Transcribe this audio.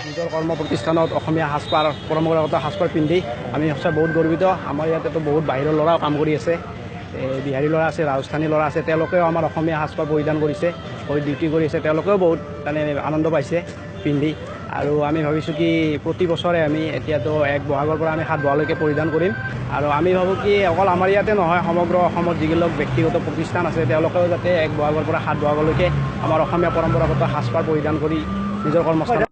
নিজৰ কৰ্ম প্ৰতিষ্ঠানত অসমীয়া সাজপাৰ পৰম্পৰাগত সাজপাৰ পিন্ধি আমি সঁচাই বহুত গৰ্বিত। আমাৰ ইয়াতেতো বহুত বাহিৰৰ ল'ৰাও কাম কৰি আছে, বিহাৰী ল'ৰা আছে, ৰাজস্থানী ল'ৰা আছে, তেওঁলোকেও আমাৰ অসমীয়া সাজপাৰ পৰিধান কৰিছে, ডিউটি কৰি আছে, তেওঁলোকেও বহুত মানে আনন্দ পাইছে পিন্ধি। আৰু আমি ভাবিছোঁ কি প্ৰতি বছৰে আমি এতিয়াতো 1 বহাগৰ পৰা আমি 7 বহাগলৈকে পৰিধান কৰিম। আৰু আমি ভাবোঁ কি অকল আমাৰ ইয়াতে নহয়, সমগ্ৰ অসমত যিবিলাক ব্যক্তিগত প্ৰতিষ্ঠান আছে তেওঁলোকেও যাতে 1 বহাগৰ পৰা 7 বহাগলৈকে আমাৰ অসমীয়া পৰম্পৰাগত সাজপাৰ পৰিধান কৰি নিজৰ কৰ্মস্থান